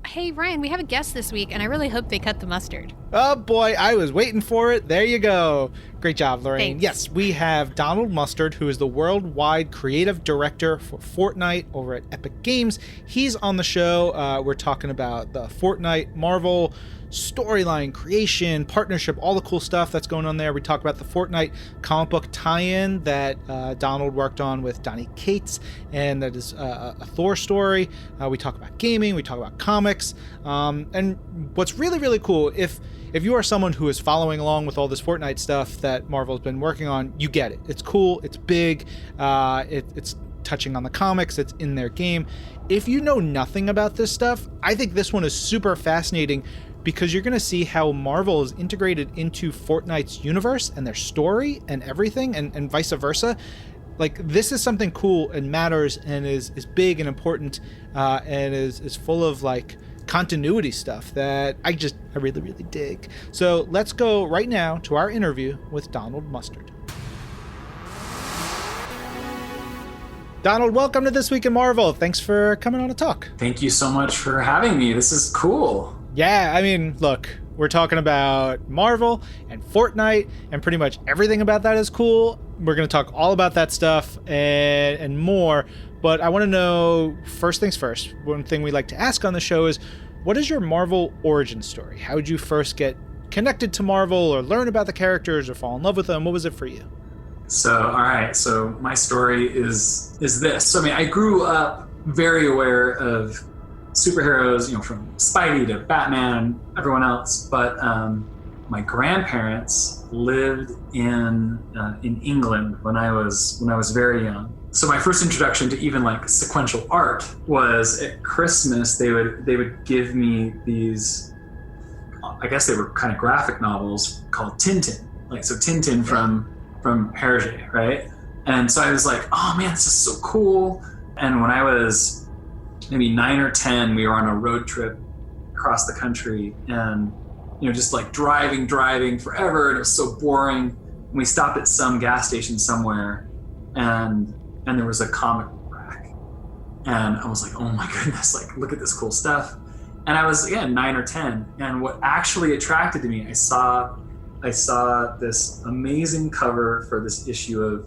Hey, Ryan, we have a guest this week, and I really hope they cut the mustard. Oh boy, I was waiting for it. There you go. Great job, Lorraine. Thanks. Yes, we have Donald Mustard, who is the worldwide creative director for Fortnite over at Epic Games. He's on the show. We're talking about the Fortnite Marvel storyline, creation, partnership, all the cool stuff that's going on there. We talk about the Fortnite comic book tie-in that Donald worked on with Donny Cates, and that is a Thor story. We talk about gaming, we talk about comics, and what's really, really cool, if you are someone who is following along with all this Fortnite stuff that Marvel's been working on, you get it. It's cool, it's big, it's touching on the comics, it's in their game. If you know nothing about this stuff, I think this one is super fascinating because you're going to see how Marvel is integrated into Fortnite's universe and their story and everything, and vice versa. Like, this is something cool and matters and is big and important, and is full of like continuity stuff that I really, really dig. So let's go right now to our interview with Donald Mustard. Donald, welcome to This Week in Marvel. Thanks for coming on to talk. Thank you so much for having me. This is cool. Yeah, I mean, look, we're talking about Marvel and Fortnite, and pretty much everything about that is cool. We're going to talk all about that stuff and more, but I want to know, first things first, one thing we like to ask on the show is, what is your Marvel origin story? How did you first get connected to Marvel or learn about the characters or fall in love with them? What was it for you? So, all right, so my story is this. So, I mean, I grew up very aware of superheroes, from Spidey to Batman, everyone else. But my grandparents lived in England when I was very young. So my first introduction to even like sequential art was at Christmas. They would give me these, I guess they were kind of graphic novels called Tintin. Like, so Tintin from Hergé, right? And so I was like, oh man, this is so cool. And when I was maybe 9 or 10, we were on a road trip across the country, and just like driving forever, and it was so boring. And we stopped at some gas station somewhere, and there was a comic book rack, and I was like, oh my goodness, like, look at this cool stuff. And I was, again, 9 or 10, and what actually attracted to me, I saw this amazing cover for this issue of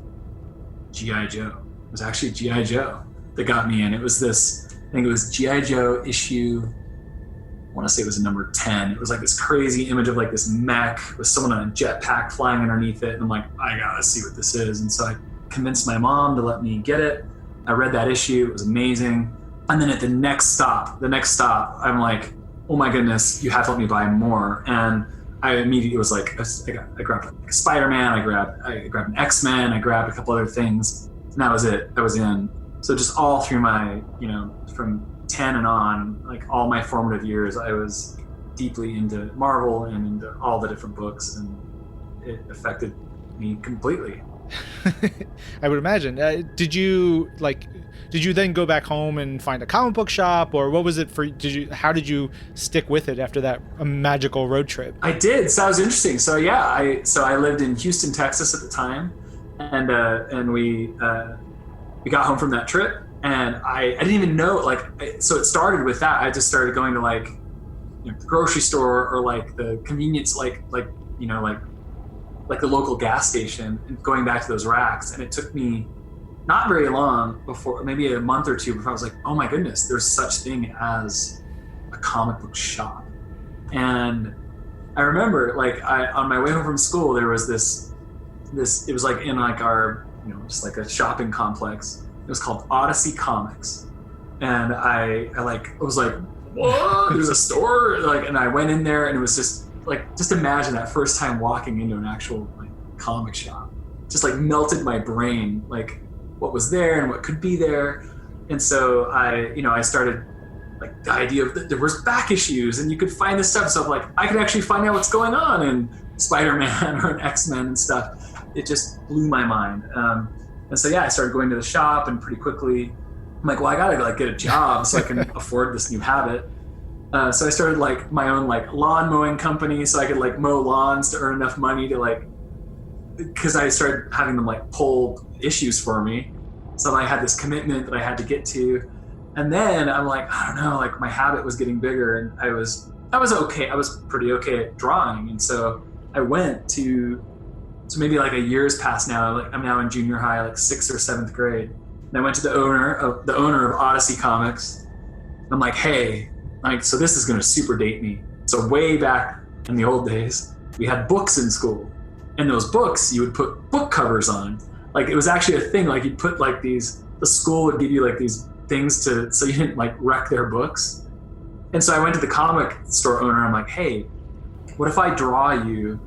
G.I. Joe. It was actually G.I. Joe that got me in. It was this, I think it was G.I. Joe issue, I want to say it was number 10. It was like this crazy image of like this mech with someone on a jetpack flying underneath it. And I'm like, I gotta see what this is. And so I convinced my mom to let me get it. I read that issue, it was amazing. And then at the next stop, I'm like, oh my goodness, you have to let me buy more. And I immediately was like, I grabbed like a Spider-Man, I grabbed an X-Men, I grabbed a couple other things. And that was it, I was in. So just all through my, from 10 and on, like all my formative years, I was deeply into Marvel and into all the different books, and it affected me completely. I would imagine. Did you then go back home and find a comic book shop, or what was it for? How did you stick with it after that magical road trip? I did. So that was interesting. So yeah, I lived in Houston, Texas at the time, and we got home from that trip, and I didn't even know, so it started with that. I just started going to like, the grocery store or like the convenience, like the local gas station, and going back to those racks. And it took me not very long before, maybe a month or two before I was like, oh my goodness, there's such thing as a comic book shop. And I remember on my way home from school, there was this, it was like in like our, just like a shopping complex. It was called Odyssey Comics. And I was like, what? There's a store? And I went in there, and it was just imagine that first time walking into an actual like comic shop. Just like melted my brain, like what was there and what could be there. And so I started like the idea of there was back issues, and you could find this stuff. So like I could actually find out what's going on in Spider-Man or an X-Men and stuff. It just blew my mind. And so yeah, I started going to the shop, and pretty quickly I'm like, well, I gotta like get a job so I can afford this new habit. So I started like my own like lawn mowing company, so I could like mow lawns to earn enough money to like, because I started having them like pull issues for me. So I had this commitment that I had to get to. And then I'm like, I don't know, like my habit was getting bigger, and I was okay. I was pretty okay at drawing. And so I went to, so maybe like a year's passed now, like I'm now in junior high, like 6th or 7th grade. And I went to the owner of Odyssey Comics. I'm like, hey, like, so this is going to super date me. So way back in the old days, we had books in school, and those books you would put book covers on. Like it was actually a thing. Like you'd put like these, the school would give you like these things to, so you didn't like wreck their books. And so I went to the comic store owner. I'm like, hey, what if I draw you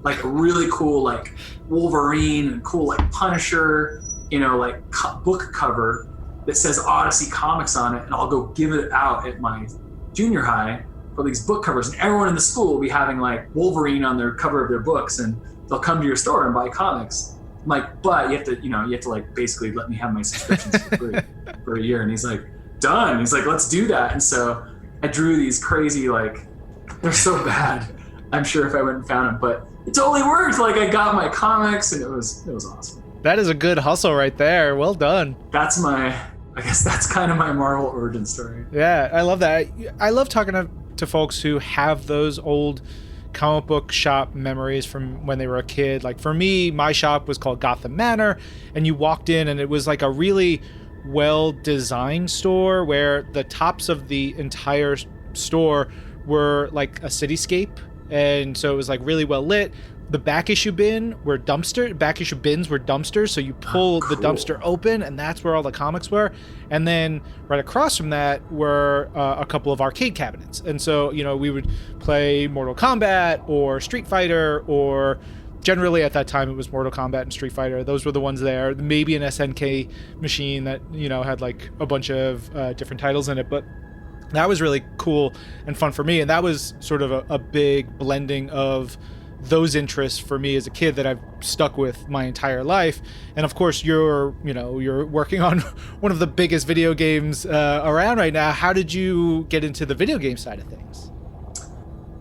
like a really cool like Wolverine and cool like Punisher, you know, like book cover that says Odyssey Comics on it, and I'll go give it out at my junior high for these book covers, and everyone in the school will be having like Wolverine on their cover of their books, and they'll come to your store and buy comics. I'm like, but you have to like basically let me have my subscriptions for free for a year. And he's like, done. He's like, let's do that. And so I drew these crazy, like, they're so bad. I'm sure if I went and found them, but it totally worked. Like I got my comics, and it was awesome. That is a good hustle right there. Well done. I guess that's kind of my Marvel origin story. Yeah, I love that. I love talking to folks who have those old comic book shop memories from when they were a kid. Like for me, my shop was called Gotham Manor, and you walked in and it was like a really well-designed store where the tops of the entire store were like a cityscape, and so it was like really well lit. The back issue bins were dumpsters, so you pull the dumpster open, and that's where all the comics were. And then right across from that were a couple of arcade cabinets. And so, you know, we would play Mortal Kombat or Street Fighter, or generally at that time it was Mortal Kombat and Street Fighter. Those were the ones there. Maybe an SNK machine that, you know, had like a bunch of different titles in it. But that was really cool and fun for me. And that was sort of a big blending of those interests for me as a kid that I've stuck with my entire life. And of course you're working on one of the biggest video games around right now. How did you get into the video game side of things?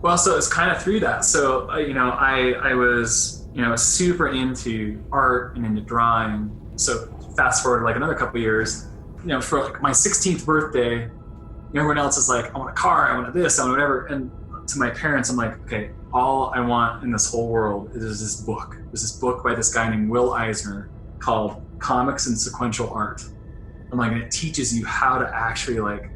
Well, so it's kind of through that. So, I was, super into art and into drawing. So fast forward like another couple of years, for like my 16th birthday, everyone else is like, I want a car, I want this, I want whatever. And to my parents, I'm like, okay, all I want in this whole world is this book. There's this book by this guy named Will Eisner called Comics and Sequential Art. I'm like, and it teaches you how to actually like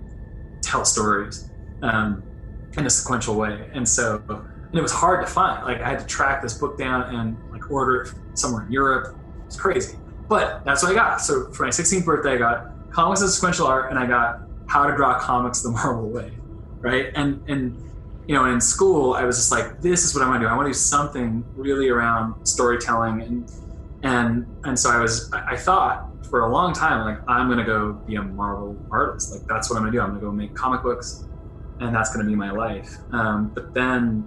tell stories in a sequential way. And it was hard to find. Like I had to track this book down and like order it somewhere in Europe. It's crazy. But that's what I got. So for my 16th birthday, I got Comics and Sequential Art, and I got How to Draw Comics the Marvel Way, right? And in school, I was just like, this is what I want to do. I want to do something really around storytelling. And so I thought for a long time, like, I'm going to go be a Marvel artist. Like, that's what I'm going to do. I'm going to go make comic books, and that's going to be my life. But then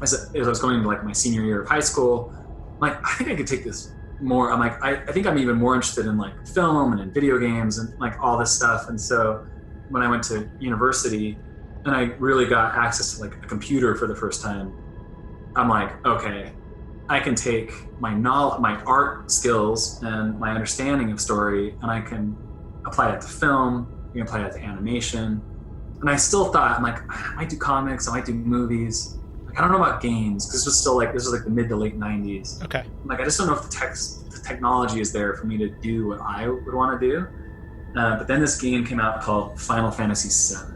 as I was going into like my senior year of high school, I'm like, I think I could take this more. I'm like, I think I'm even more interested in like film and in video games and like all this stuff. And so when I went to university, and I really got access to like a computer for the first time, I'm like, okay, I can take my knowledge, my art skills and my understanding of story, and I can apply it to film, I can apply it to animation. And I still thought, I'm like, I might do comics, I might do movies. Like, I don't know about games, because this was like the mid to late 90s. Okay. I'm like, I just don't know if the technology is there for me to do what I would want to do. But then this game came out called Final Fantasy VII.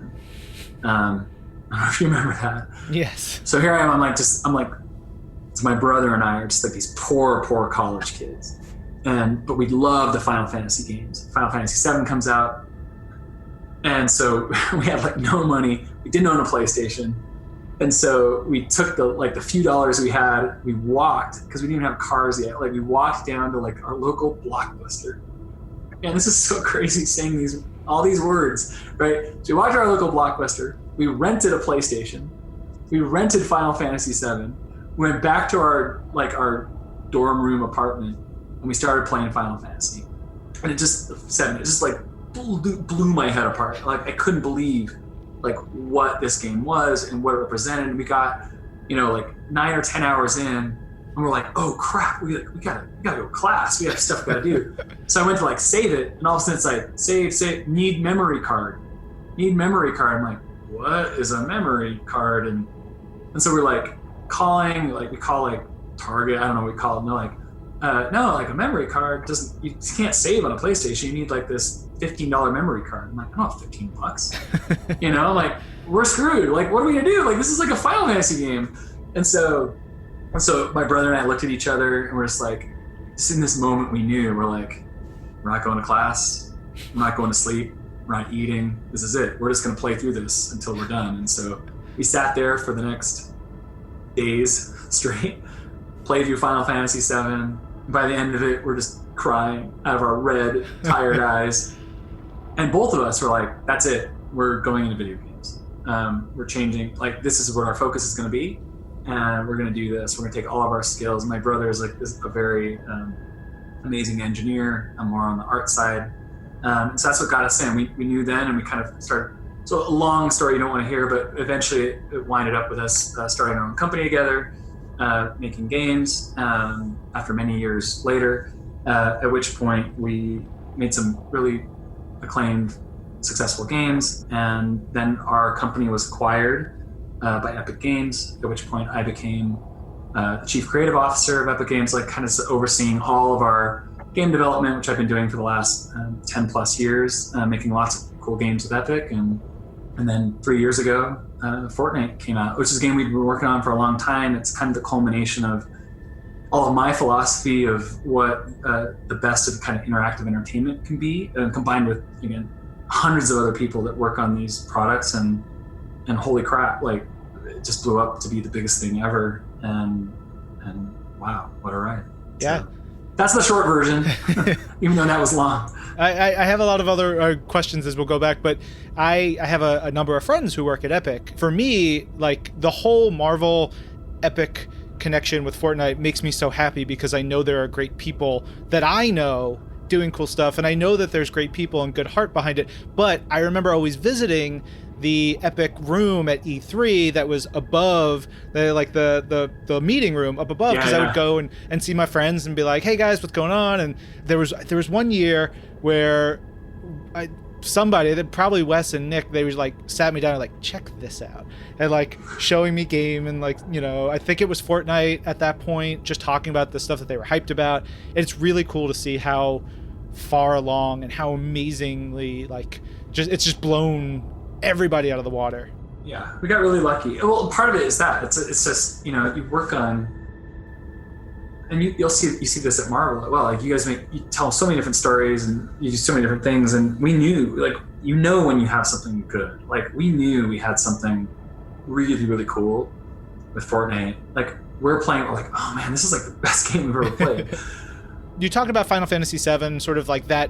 I don't know if you remember that. Yes. So here I am. I'm like, so my brother and I are just like these poor college kids, but we love the Final Fantasy games. Final Fantasy VII comes out, and so we had like no money. We didn't own a PlayStation, and so we took the few dollars we had. We walked, because we didn't even have cars yet. Like we walked down to like our local Blockbuster. And this is so crazy saying all these words, right? So we walked to our local Blockbuster. We rented a PlayStation. We rented Final Fantasy VII. We went back to our dorm room apartment, and we started playing Final Fantasy. And it just like blew my head apart. Like I couldn't believe like what this game was and what it represented. We got, like 9 or 10 hours in, And we're like, oh crap, we gotta go to class. We have stuff we gotta do. So I went to like save it, and all of a sudden it's like, save, need memory card. I'm like, what is a memory card? And so we're like calling, like we call like Target, I don't know what we call it. And they're like, no, like a memory card you can't save on a PlayStation. You need like this $15 memory card. I'm like, I don't have $15. You know, like we're screwed. Like, what are we gonna do? Like, this is like a Final Fantasy game. And so my brother and I looked at each other and we're just like, just in this moment we knew, we're like, we're not going to class, we're not going to sleep, we're not eating, this is it. We're just gonna play through this until we're done. And so we sat there for the next days straight, played through Final Fantasy VII. By the end of it, we're just crying out of our red, tired eyes. And both of us were like, that's it, we're going into video games. We're changing, like this is where our focus is gonna be. And we're going to do this. We're going to take all of our skills. My brother is like a very amazing engineer. I'm more on the art side. So that's what got us in. We knew then, and we kind of started. So a long story you don't want to hear, but eventually it winded up with us starting our own company together, making games after many years later, at which point we made some really acclaimed, successful games. And then our company was acquired by Epic Games, at which point I became the chief creative officer of Epic Games, like kind of overseeing all of our game development, which I've been doing for the last 10 plus years, making lots of cool games with Epic. And then 3 years ago, Fortnite came out, which is a game we've been working on for a long time. It's kind of the culmination of all of my philosophy of what the best of kind of interactive entertainment can be, combined with, again, hundreds of other people that work on these products. And holy crap, like it just blew up to be the biggest thing ever. And wow, what a ride. Yeah. So that's the short version, even though that was long. I have a lot of other questions as we'll go back, but I have a number of friends who work at Epic. For me, like the whole Marvel Epic connection with Fortnite makes me so happy because I know there are great people that I know doing cool stuff, and I know that there's great people and good heart behind it. But I remember always visiting the Epic room at E3 that was above the meeting room up above, because I would go and see my friends and be like, hey guys, what's going on? And there was one year where somebody, that probably Wes and Nick, they was like sat me down and like, check this out, and like showing me game, and like, you know, I think it was Fortnite at that point, just talking about the stuff that they were hyped about. And it's really cool to see how far along and how amazingly like it's just blown everybody out of the water. Yeah, we got really lucky. Well, part of it is that it's just, you know, you work on, and you see this at Marvel as well. Like you tell so many different stories and you do so many different things, and we knew, like, you know, when you have something good. Like we knew we had something really, really cool with Fortnite. Like we're playing, we're like, oh man, this is like the best game we've ever played. You talked about Final Fantasy VII, sort of like that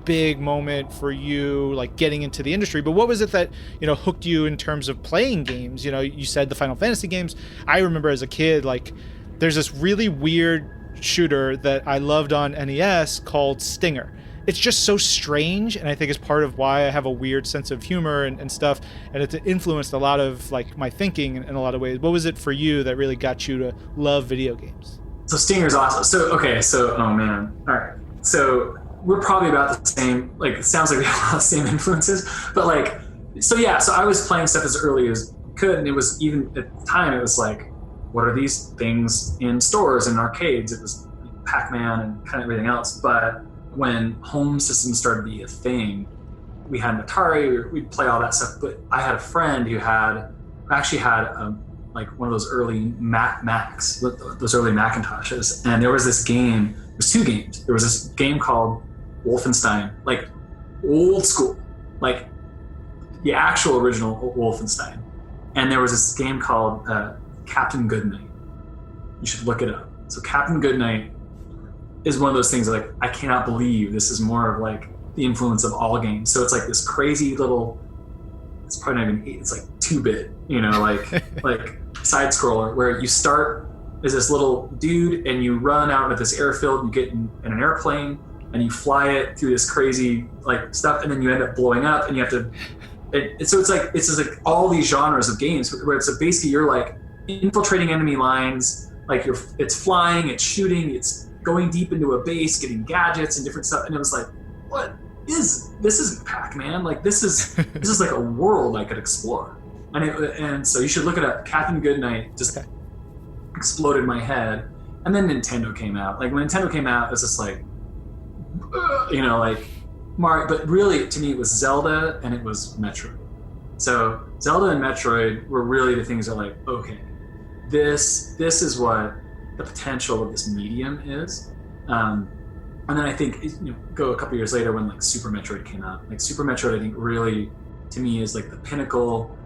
big moment for you, like getting into the industry. But what was it that, you know, hooked you in terms of playing games? You know, you said the Final Fantasy games. I remember as a kid, like there's this really weird shooter that I loved on NES called Stinger. It's just so strange, and I think it's part of why I have a weird sense of humor and stuff, and it's influenced a lot of like my thinking in a lot of ways. What was it for you that really got you to love video games? So Stinger's awesome. Oh man. All right. So we're probably about the same, like it sounds like we have a lot of the same influences, but like, so I was playing stuff as early as I could, and it was, even at the time, it was like, what are these things in stores and arcades? It was Pac-Man and kind of everything else. But when home systems started to be a thing, we had an Atari, we'd play all that stuff. But I had a friend who actually had like one of those early Macs, those early Macintoshes. And there was this game, there was two games. There was this game called Wolfenstein, like old school, like the actual original Wolfenstein. And there was this game called Captain Goodnight. You should look it up. So Captain Goodnight is one of those things like, I cannot believe this is more of like the influence of all games. So it's like this crazy little, it's probably not even, it's like 2-bit, you know, like like side scroller, where you start as this little dude and you run out of this airfield, you get in an airplane and you fly it through this crazy like stuff, and then you end up blowing up, and you have to, so it's just like all these genres of games where it's basically you're like infiltrating enemy lines, like it's flying, it's shooting, it's going deep into a base, getting gadgets and different stuff. And it was like, what is this? Isn't Pac-Man? Like this is like a world I could explore. And so you should look it up. Captain Goodnight just exploded in my head. And then Nintendo came out. Like when Nintendo came out, it was just like, like Mario. But really, to me, it was Zelda and it was Metroid. So Zelda and Metroid were really the things that like, okay, this is what the potential of this medium is. And then I think go a couple years later when like Super Metroid came out. Like Super Metroid, I think really to me is like the pinnacle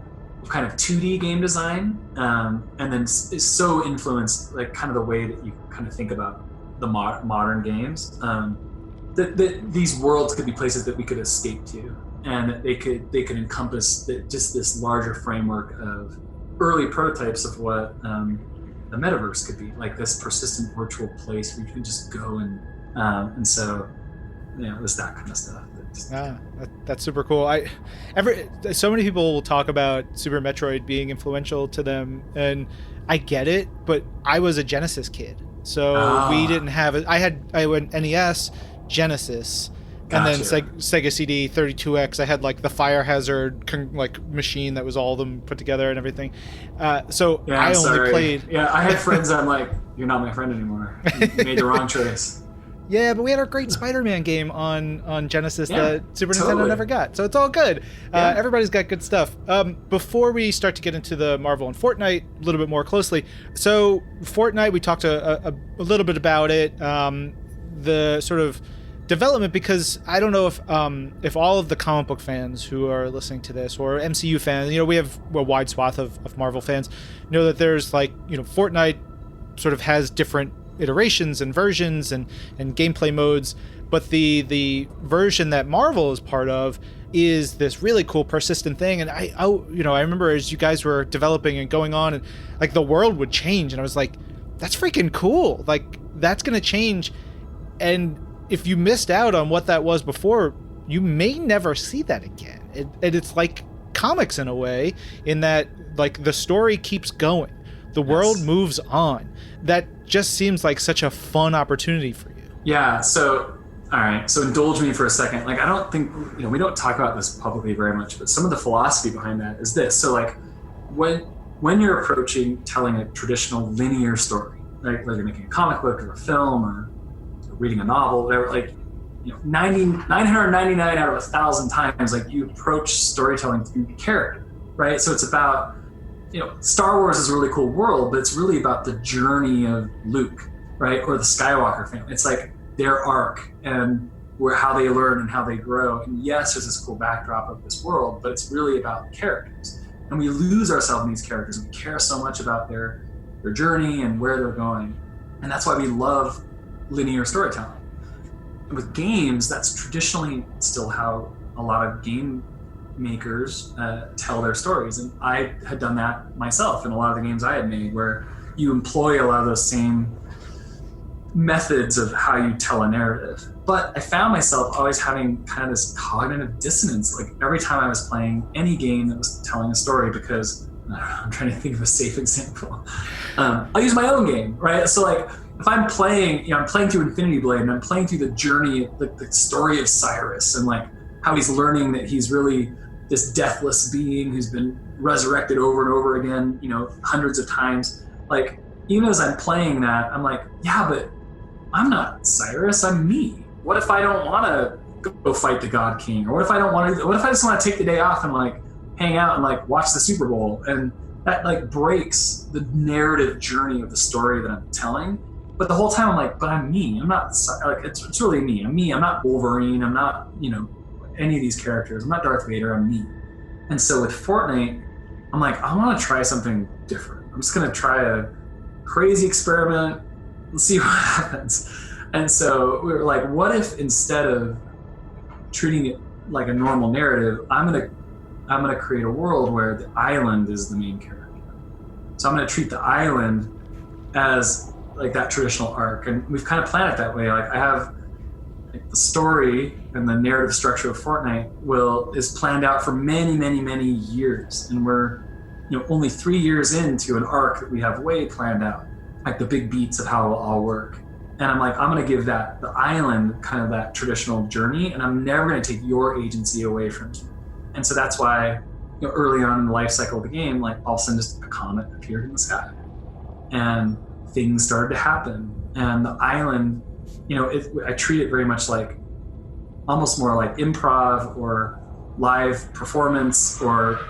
of kind of 2D game design, and then is so influenced like kind of the way that you kind of think about the modern games. That these worlds could be places that we could escape to, and that they could encompass just this larger framework of early prototypes of what the metaverse could be, like this persistent virtual place where you can just go and so it was that kind of stuff. That's super cool. So many people will talk about Super Metroid being influential to them, and I get it, but I was a Genesis kid, so we didn't have it. I went NES, Genesis, Gotcha. And then Sega CD 32X. I had like the Fire Hazard machine that was all of them put together and everything. So yeah, I only only played. Yeah, I had friends that I'm like, you're not my friend anymore. You made the wrong choice. Yeah, but we had our great Spider-Man game on Genesis that Super totally. Nintendo never got. So it's all good. Yeah. Everybody's got good stuff. Before we start to get into the Marvel and Fortnite a little bit more closely, so Fortnite, we talked a little bit about it, the sort of development, because I don't know if all of the comic book fans who are listening to this, or MCU fans, we have a wide swath of Marvel fans, know that there's Fortnite sort of has different iterations and versions and gameplay modes, but the version that Marvel is part of is this really cool persistent thing. And I remember as you guys were developing and going on, and like the world would change, and I was like, that's freaking cool. Like that's gonna change, and if you missed out on what that was before, you may never see that again. It's like comics in a way, in that like the story keeps going, the world moves on. That just seems like such a fun opportunity for you. Yeah. So, all right. So indulge me for a second. Like, I don't think, we don't talk about this publicly very much, but some of the philosophy behind that is this. So like when you're approaching telling a traditional linear story, like whether you're making a comic book or a film or reading a novel, whatever, like, 999 out of 1,000 times, like you approach storytelling through character, right? So it's about, Star Wars is a really cool world, but it's really about the journey of Luke, right? Or the Skywalker family. It's like their arc and how they learn and how they grow. And yes, there's this cool backdrop of this world, but it's really about characters. And we lose ourselves in these characters, and we care so much about their journey and where they're going. And that's why we love linear storytelling. And with games, that's traditionally still how a lot of game makers tell their stories, and I had done that myself in a lot of the games I had made, where you employ a lot of those same methods of how you tell a narrative. But I found myself always having kind of this cognitive dissonance, like every time I was playing any game that was telling a story, because I'm trying to think of a safe example. I'll use my own game, right? So like if I'm playing, I'm playing through Infinity Blade, and I'm playing through the journey, the story of Cyrus, and like how he's learning that he's really this deathless being who's been resurrected over and over again, hundreds of times. Like, even as I'm playing that, I'm like, yeah, but I'm not Cyrus, I'm me. What if I don't want to go fight the God King? Or what if I just want to take the day off and like hang out and like watch the Super Bowl? And that like breaks the narrative journey of the story that I'm telling. But the whole time I'm like, but I'm me. I'm not, like, it's really me. I'm me. I'm not Wolverine. I'm not, any of these characters. I'm not Darth Vader, I'm me. And so with Fortnite, I'm like, I want to try something different. I'm just going to try a crazy experiment. Let's see what happens. And so we were like, what if instead of treating it like a normal narrative, I'm going to create a world where the island is the main character. So I'm going to treat the island as like that traditional arc. And we've kind of planned it that way. Like I have the story and the narrative structure of Fortnite is planned out for many, many, many years, and we're only 3 years into an arc that we have way planned out. like the big beats of how it'll all work. And I'm like, I'm going to give that the island kind of that traditional journey, and I'm never going to take your agency away from you. And so that's why, early on in the life cycle of the game, like all of a sudden just a comet appeared in the sky, and things started to happen. And the island, I treat it very much like almost more like improv or live performance, or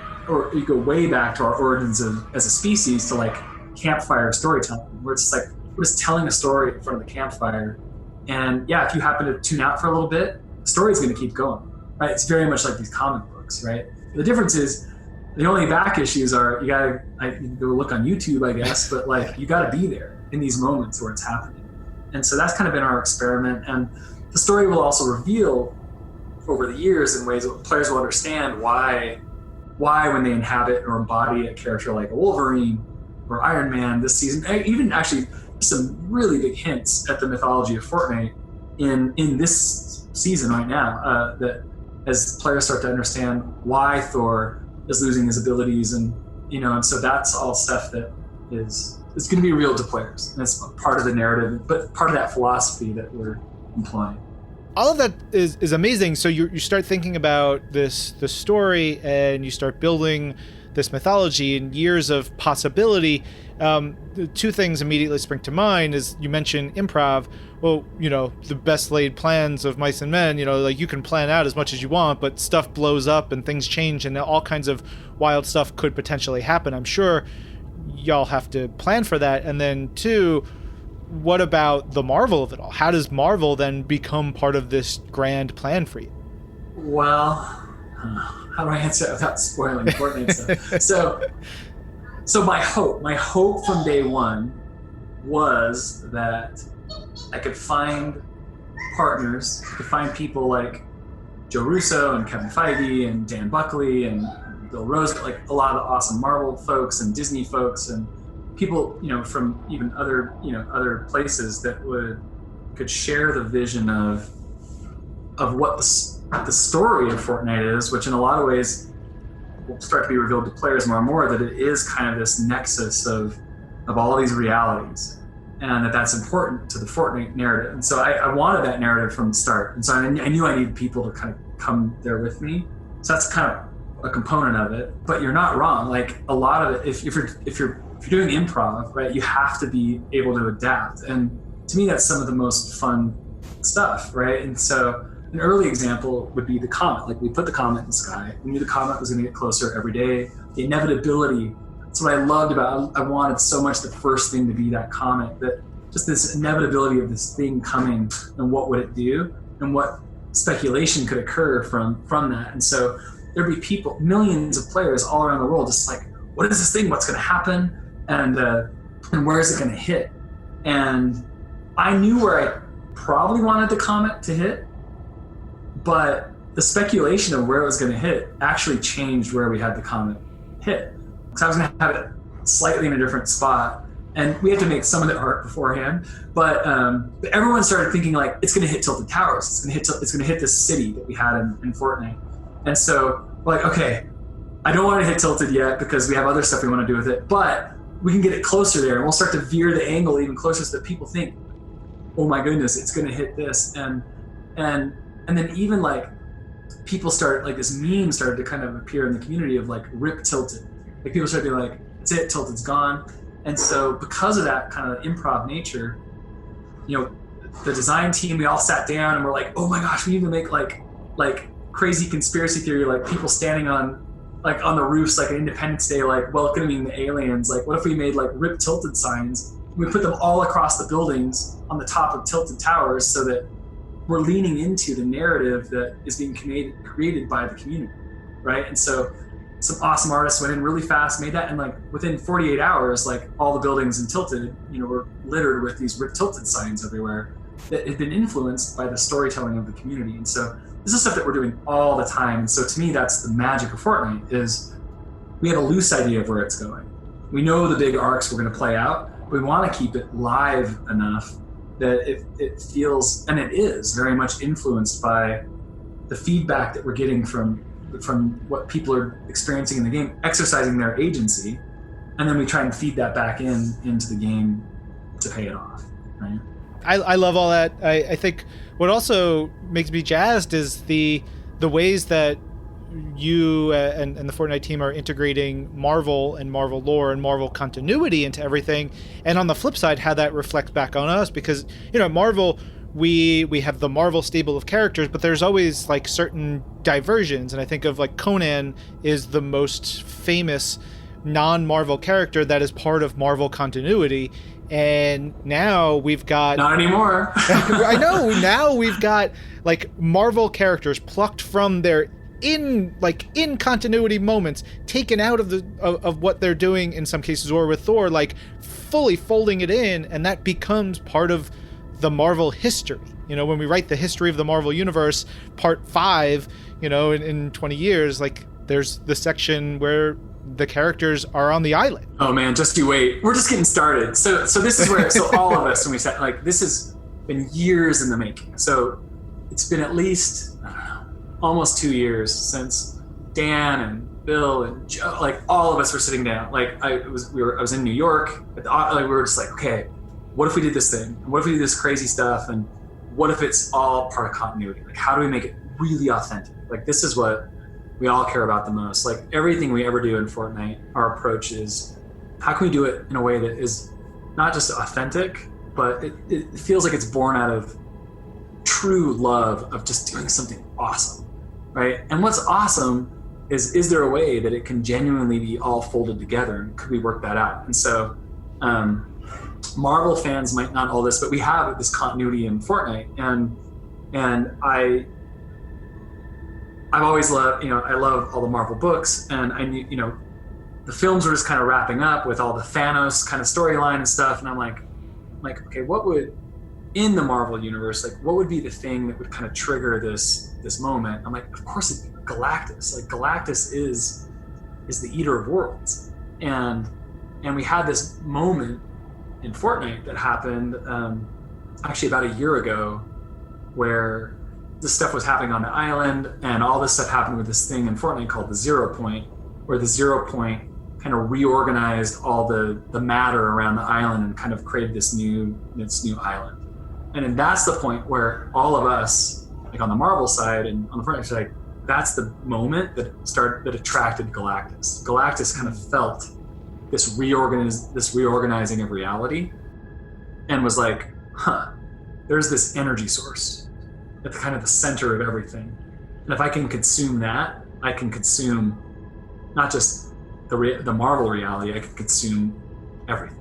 you go way back to our origins as a species, to like campfire storytelling, where it's like we're just telling a story in front of the campfire. And yeah, if you happen to tune out for a little bit, the story's going to keep going, right? It's very much like these comic books, right? The difference is the only back issues are you can go look on YouTube, I guess, but like you got to be there in these moments where it's happening. And so that's kind of been our experiment. And the story will also reveal over the years in ways that players will understand why when they inhabit or embody a character like a Wolverine or Iron Man this season, even actually some really big hints at the mythology of Fortnite in this season right now, that as players start to understand why Thor is losing his abilities, and so that's all stuff that is going to be real to players. And it's part of the narrative, but part of that philosophy that we're employing. All of that is amazing. So you start thinking about the story, and you start building this mythology and years of possibility. The two things immediately spring to mind is you mentioned improv. Well, the best laid plans of mice and men, like you can plan out as much as you want, but stuff blows up and things change and all kinds of wild stuff could potentially happen. I'm sure y'all have to plan for that. And then two, what about the Marvel of it all? How does Marvel then become part of this grand plan for you? Well, how do I answer that without spoiling Fortnite stuff? So my hope from day one was that I could find partners, could find people like Joe Russo and Kevin Feige and Dan Buckley and Bill Rose, like a lot of the awesome Marvel folks and Disney folks and people, from even other places that could share the vision of what the story of Fortnite is, which in a lot of ways will start to be revealed to players more and more, that it is kind of this nexus of all these realities, and that's important to the Fortnite narrative. And so I wanted that narrative from the start, and so I knew I needed people to kind of come there with me. So that's kind of a component of it. But you're not wrong. Like a lot of it, if you're doing improv, right, you have to be able to adapt. And to me, that's some of the most fun stuff, right? And so an early example would be the comet. Like we put the comet in the sky. We knew the comet was going to get closer every day. The inevitability. That's what I loved about it. I wanted so much the first thing to be that comet, that just this inevitability of this thing coming, and what would it do, and what speculation could occur from that. And so there'd be people, millions of players all around the world, just like, what is this thing? What's going to happen? And where is it going to hit? And I knew where I probably wanted the comet to hit, but the speculation of where it was going to hit actually changed where we had the comet hit. Because I was going to have it slightly in a different spot, and we had to make some of the art beforehand. But everyone started thinking like, it's going to hit Tilted Towers. It's going to hit this city that we had in Fortnite. And so we're like, okay, I don't want to hit Tilted yet because we have other stuff we want to do with it, but we can get it closer there, and we'll start to veer the angle even closer so that people think, oh my goodness, it's going to hit this. And then even like people started, like this meme started to kind of appear in the community of like rip Tilted. Like people started to be like, that's it, Tilted's gone. And so because of that kind of improv nature, the design team, we all sat down and we're like, oh my gosh, we need to make like crazy conspiracy theory, like people standing on the roofs, like an Independence Day, like welcoming the aliens. Like what if we made like rip Tilted signs? We put them all across the buildings on the top of Tilted Towers so that we're leaning into the narrative that is being created by the community, right? And so some awesome artists went in really fast, made that, and like within 48 hours, like all the buildings in Tilted, were littered with these Rip Tilted signs everywhere that had been influenced by the storytelling of the community. And so this is stuff that we're doing all the time. And so to me, that's the magic of Fortnite, is we have a loose idea of where it's going. We know the big arcs we're going to play out, but we want to keep it live enough that it feels, and it is very much influenced by the feedback that we're getting from what people are experiencing in the game, exercising their agency, and then we try and feed that back into the game to pay it off, right? I love all that. I think what also makes me jazzed is the ways that you and the Fortnite team are integrating Marvel and Marvel lore and Marvel continuity into everything. And on the flip side, how that reflects back on us, because, you know, at Marvel, we have the Marvel stable of characters, but there's always like certain diversions. And I think of like Conan is the most famous non-Marvel character that is part of Marvel continuity. And now we've got Not anymore. I know, now we've got like Marvel characters plucked from their in continuity moments, taken out of of what they're doing in some cases, or with Thor, like fully folding it in, and that becomes part of the Marvel history. You know, when we write the history of the Marvel universe, part 5, you know, in 20 years, like there's the section where the characters are on the island. Oh man, just you wait. We're just getting started. So this is where, so all of us, when we said, like, this has been years in the making. So it's been at least, I don't know, almost 2 years since Dan and Bill and Joe, like all of us were sitting down. Like I was in New York, like we were just like, okay, what if we did this thing? And what if we did this crazy stuff? And what if it's all part of continuity? Like, how do we make it really authentic? Like, this is what we all care about the most. Like, everything we ever do in Fortnite, our approach is, how can we do it in a way that is not just authentic, but it feels like it's born out of true love of just doing something awesome, right? And what's awesome is there a way that it can genuinely be all folded together, and could we work that out? And so Marvel fans might not know this, but we have this continuity in Fortnite, and I've always loved, you know, I love all the Marvel books, and I knew, you know, the films were just kind of wrapping up with all the Thanos kind of storyline and stuff, and I'm like, okay, what would, in the Marvel universe, like, what would be the thing that would kind of trigger this moment? I'm like, of course it's Galactus. Like, Galactus is the eater of worlds, and we had this moment in Fortnite that happened actually about a year ago, where this stuff was happening on the island, and all this stuff happened with this thing in Fortnite called the 0 Point, where the 0 Point kind of reorganized all the matter around the island and kind of created this new island. And then that's the point where all of us, like on the Marvel side and on the Fortnite side, that's the moment that attracted Galactus. Galactus kind of felt this reorganizing of reality, and was like, there's this energy source at the kind of the center of everything. And if I can consume that, I can consume not just the Marvel reality, I can consume everything.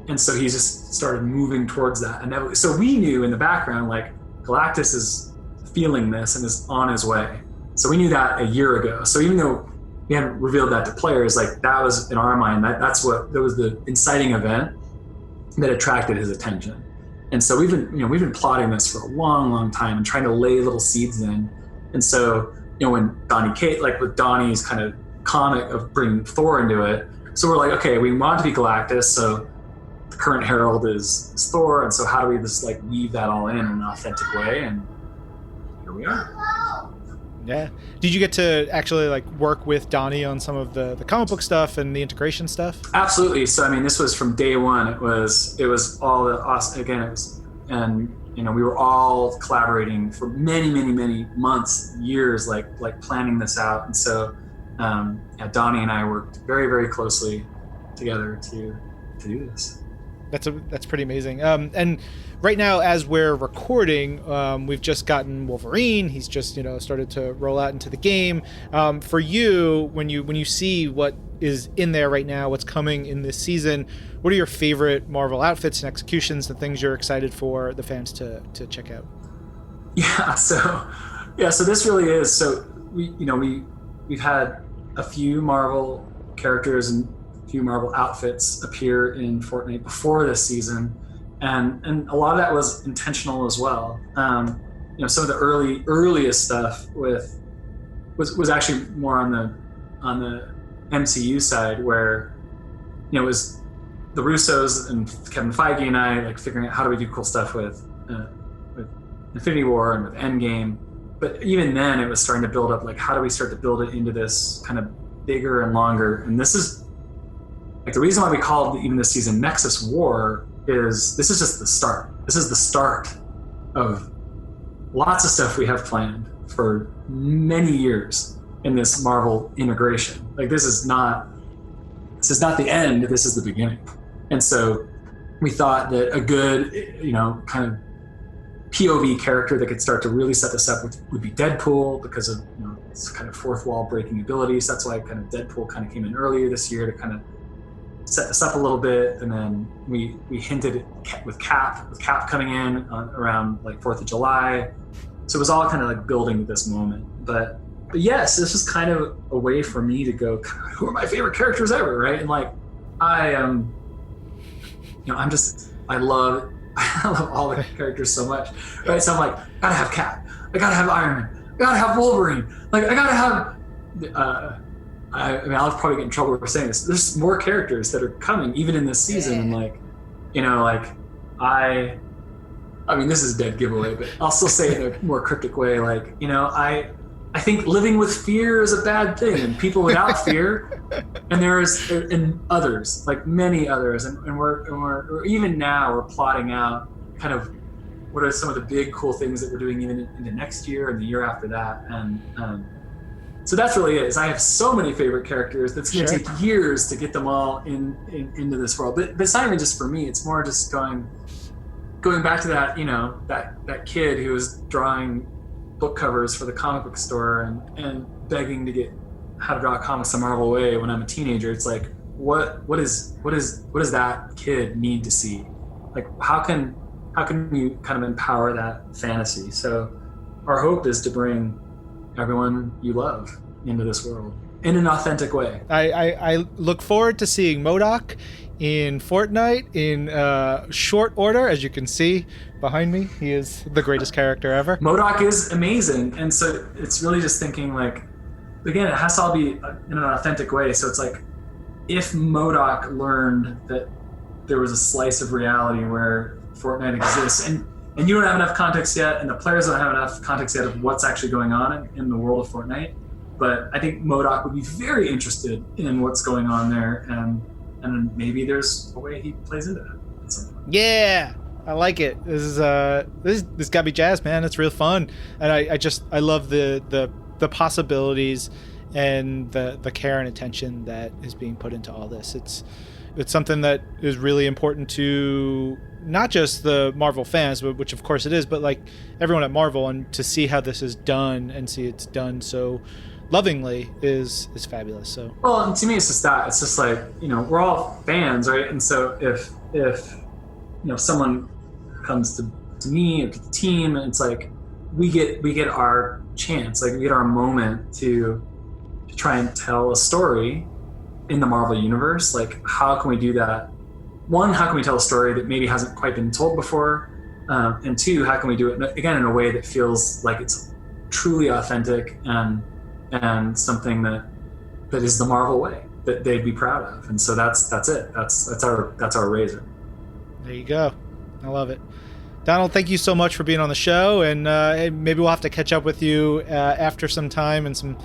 And so he just started moving towards that. And so we knew in the background, like, Galactus is feeling this and is on his way. So we knew that a year ago. So even though we hadn't revealed that to players, like, that was in our mind, that was the inciting event that attracted his attention. And so we've been plotting this for a long, long time and trying to lay little seeds in. And so, you know, when with Donnie's kind of comic of bringing Thor into it, so we're like, okay, we want it to be Galactus, so the current Herald is Thor, and so how do we just like weave that all in an authentic way? And here we are. Yeah. Did you get to actually like work with Donnie on some of the comic book stuff and the integration stuff? Absolutely. So I mean, this was from day one. It was all the awesome. Again, it was, and you know, we were all collaborating for many, many, many months, years, like planning this out. And so, Donnie and I worked very, very closely together to do this. That's pretty amazing. And right now, as we're recording, we've just gotten Wolverine. He's just, you know, started to roll out into the game. For you, when you see what is in there right now, what's coming in this season, what are your favorite Marvel outfits and executions, and things you're excited for the fans to check out? Yeah. So this really is. So we've had a few Marvel characters and few Marvel outfits appear in Fortnite before this season, and a lot of that was intentional as well. You know, some of the earliest stuff was actually more on the MCU side, where, you know, it was the Russos and Kevin Feige and I like figuring out how do we do cool stuff with Infinity War and with Endgame. But even then, it was starting to build up, like, how do we start to build it into this kind of bigger and longer? And this is like the reason why we called even this season Nexus War is this is just the start. This is the start of lots of stuff we have planned for many years in this Marvel integration. Like this is not the end, this is the beginning. And so we thought that a good, kind of POV character that could start to really set this up would be Deadpool, because of its kind of fourth wall breaking abilities. That's why kind of Deadpool kind of came in earlier this year to kind of set this up a little bit. And then we hinted with Cap coming in around like 4th of July. So it was all kind of like building to this moment. But yes, this was kind of a way for me to go, who are my favorite characters ever, right? And like I am, I love all the characters so much, right? So I'm like, gotta have Cap, I gotta have Iron Man, I gotta have Wolverine, like I gotta have. I'll probably get in trouble for saying this. There's more characters that are coming even in this season, and I mean, this is a dead giveaway, but I'll still say it in a more cryptic way. Like, I think living with fear is a bad thing, and people without fear, and others, like many others, and we're even now we're plotting out kind of what are some of the big cool things that we're doing even into next year and the year after that, and so that's really it. Is I have so many favorite characters that's going to take years to get them all into this world, but it's not even just for me. It's more just going back to that, that kid who was drawing book covers for the comic book store and begging to get how to draw comics the Marvel way when I'm a teenager. It's like, what does that kid need to see? Like, how can you kind of empower that fantasy? So our hope is to bring everyone you love into this world in an authentic way. I look forward to seeing MODOK in Fortnite in short order. As you can see behind me, he is the greatest character ever. MODOK is amazing, and so it's really just thinking, like, again, it has to all be in an authentic way. So it's like, if MODOK learned that there was a slice of reality where Fortnite exists, and you don't have enough context yet, and the players don't have enough context yet of what's actually going on in the world of Fortnite, but I think MODOK would be very interested in what's going on there, and maybe there's a way he plays into that at some point. Yeah, I like it. This got me jazzed, man. It's real fun, and I love the possibilities and the care and attention that is being put into all this. It's something that is really important to not just the Marvel fans, which of course it is, but like everyone at Marvel, and to see how this is done and see it's done so lovingly is fabulous. So, well, and to me, it's just that. It's just like, we're all fans, right? And so if someone comes to me or to the team, and it's like we get our chance, like we get our moment to try and tell a story in the Marvel universe. Like, how can we do that? One, how can we tell a story that maybe hasn't quite been told before? And two, how can we do it again in a way that feels like it's truly authentic and something that is the Marvel way that they'd be proud of? And so that's it. That's our razor. There you go. I love it. Donald, thank you so much for being on the show, and maybe we'll have to catch up with you after some time, and some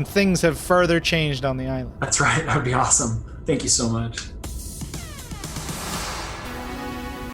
things have further changed on the island. That's right. That would be awesome. Thank you so much.